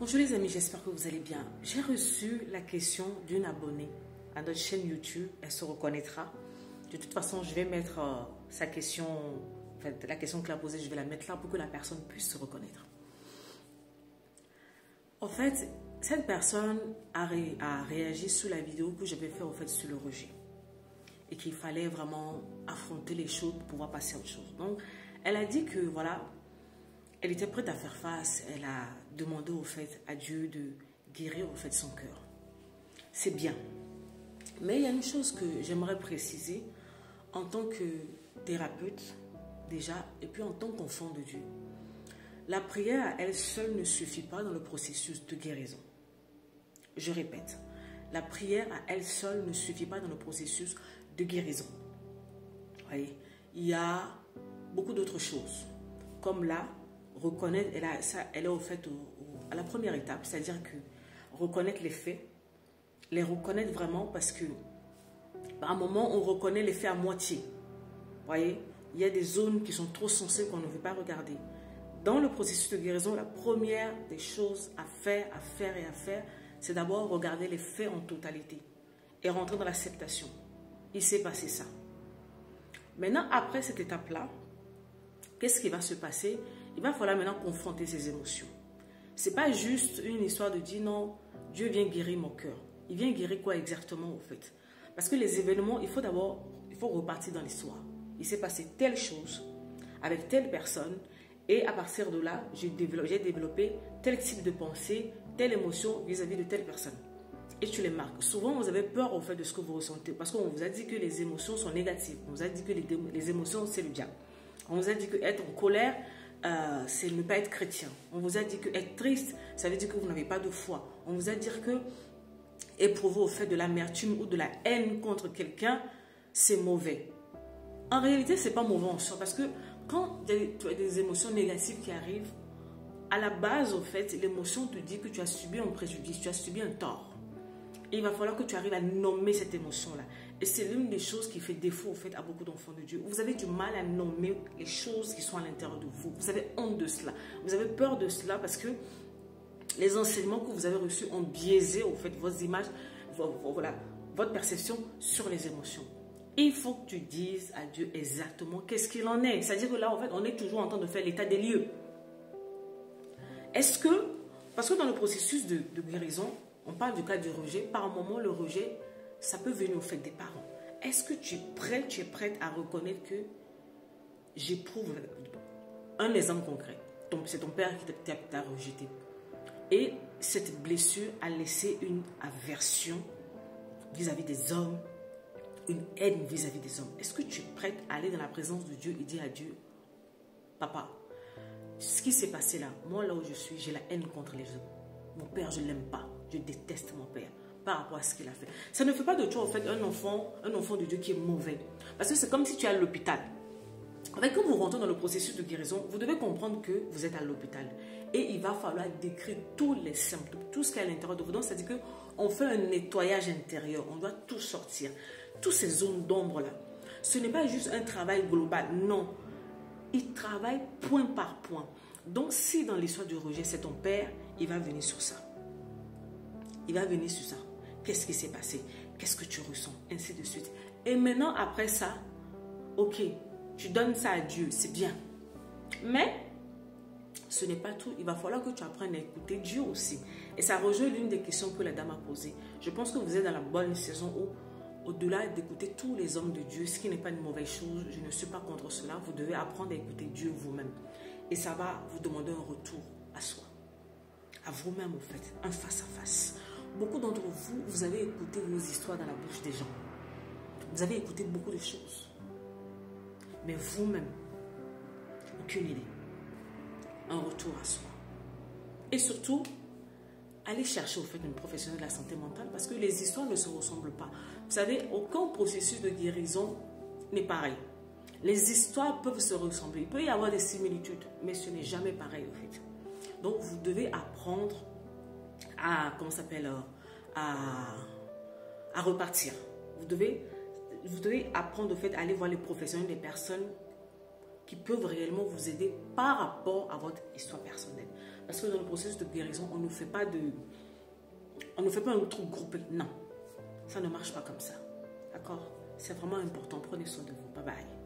Bonjour les amis, j'espère que vous allez bien. J'ai reçu la question d'une abonnée à notre chaîne YouTube. Elle se reconnaîtra. De toute façon, je vais mettre sa question, la question qu'elle a posée, je vais la mettre là pour que la personne puisse se reconnaître. En fait, cette personne a réagi sur la vidéo que j'avais fait sur le rejet. Et qu'il fallait vraiment affronter les choses pour pouvoir passer à autre chose. Donc, elle a dit que voilà, elle était prête à faire face. Elle a demandé à Dieu de guérir son cœur. C'est bien. Mais il y a une chose que j'aimerais préciser en tant que thérapeute déjà et puis en tant qu'enfant de Dieu. La prière à elle seule ne suffit pas dans le processus de guérison. Je répète, la prière à elle seule ne suffit pas dans le processus de guérison. Vous voyez, il y a beaucoup d'autres choses. Comme là, reconnaître, elle est à la première étape, c'est-à-dire que reconnaître les faits, les reconnaître vraiment parce que par un moment, on reconnaît les faits à moitié. Vous voyez, il y a des zones qui sont trop sensibles qu'on ne veut pas regarder. Dans le processus de guérison, la première des choses à faire, c'est d'abord regarder les faits en totalité et rentrer dans l'acceptation. Il s'est passé ça. Maintenant, après cette étape-là, qu'est-ce qui va se passer? Il va falloir maintenant confronter ses émotions. Ce n'est pas juste une histoire de dire non, Dieu vient guérir mon cœur. Il vient guérir quoi exactement Parce que les événements, il faut repartir dans l'histoire. Il s'est passé telle chose avec telle personne et à partir de là, j'ai développé tel type de pensée, telle émotion vis-à-vis de telle personne. Et tu les marques. Souvent, vous avez peur de ce que vous ressentez parce qu'on vous a dit que les émotions sont négatives. On vous a dit que les émotions, c'est le diable. On vous a dit que être en colère, c'est ne pas être chrétien. On vous a dit que être triste, ça veut dire que vous n'avez pas de foi. On vous a dit que éprouver de l'amertume ou de la haine contre quelqu'un, c'est mauvais. En réalité, c'est pas mauvais en soi parce que quand tu as des émotions négatives qui arrivent, à la base, l'émotion te dit que tu as subi un préjudice, tu as subi un tort. Et il va falloir que tu arrives à nommer cette émotion-là. Et c'est l'une des choses qui fait défaut à beaucoup d'enfants de Dieu. Vous avez du mal à nommer les choses qui sont à l'intérieur de vous. Vous avez honte de cela. Vous avez peur de cela parce que les enseignements que vous avez reçus ont biaisé vos images, votre perception sur les émotions. Il faut que tu dises à Dieu exactement qu'est-ce qu'il en est. C'est-à-dire que là, on est toujours en train de faire l'état des lieux. Est-ce que, parce que dans le processus de guérison, on parle du cas du rejet. Par un moment, le rejet, ça peut venir des parents. Est-ce que tu es prête à reconnaître que j'éprouve un exemple concret? C'est ton père qui t'a rejeté. Et cette blessure a laissé une aversion vis-à-vis des hommes, une haine vis-à-vis des hommes. Est-ce que tu es prête à aller dans la présence de Dieu et dire à Dieu, papa, ce qui s'est passé là, moi là où je suis, j'ai la haine contre les hommes. Mon père, je ne l'aime pas. Je déteste mon père par rapport à ce qu'il a fait. Ça ne fait pas de toi un enfant de Dieu qui est mauvais. Parce que c'est comme si tu es à l'hôpital. Quand vous rentrez dans le processus de guérison, vous devez comprendre que vous êtes à l'hôpital. Et il va falloir décrire tous les symptômes, tout ce qui est à l'intérieur de vous. Donc, c'est-à-dire qu'on fait un nettoyage intérieur. On doit tout sortir. Toutes ces zones d'ombre-là. Ce n'est pas juste un travail global. Non. Il travaille point par point. Donc, si dans l'histoire du rejet, c'est ton père, il va venir sur ça. Il va venir sur ça. Qu'est-ce qui s'est passé? Qu'est-ce que tu ressens? Ainsi de suite. Et maintenant, après ça, ok, tu donnes ça à Dieu, c'est bien. Mais, ce n'est pas tout. Il va falloir que tu apprennes à écouter Dieu aussi. Et ça rejoint l'une des questions que la dame a posées. Je pense que vous êtes dans la bonne saison où, au-delà d'écouter tous les hommes de Dieu, ce qui n'est pas une mauvaise chose, je ne suis pas contre cela, vous devez apprendre à écouter Dieu vous-même. Et ça va vous demander un retour à soi. À vous-même, un face-à-face. Beaucoup d'entre vous, vous avez écouté vos histoires dans la bouche des gens. Vous avez écouté beaucoup de choses. Mais vous-même, aucune idée. Un retour à soi. Et surtout, allez chercher une professionnelle de la santé mentale parce que les histoires ne se ressemblent pas. Vous savez, aucun processus de guérison n'est pareil. Les histoires peuvent se ressembler. Il peut y avoir des similitudes, mais ce n'est jamais pareil Donc, vous devez apprendre à repartir. Vous devez apprendre à aller voir les professionnels, des personnes qui peuvent réellement vous aider par rapport à votre histoire personnelle. Parce que dans le processus de guérison, on ne fait pas un truc groupé. Non, ça ne marche pas comme ça. D'accord? C'est vraiment important. Prenez soin de vous. Bye bye.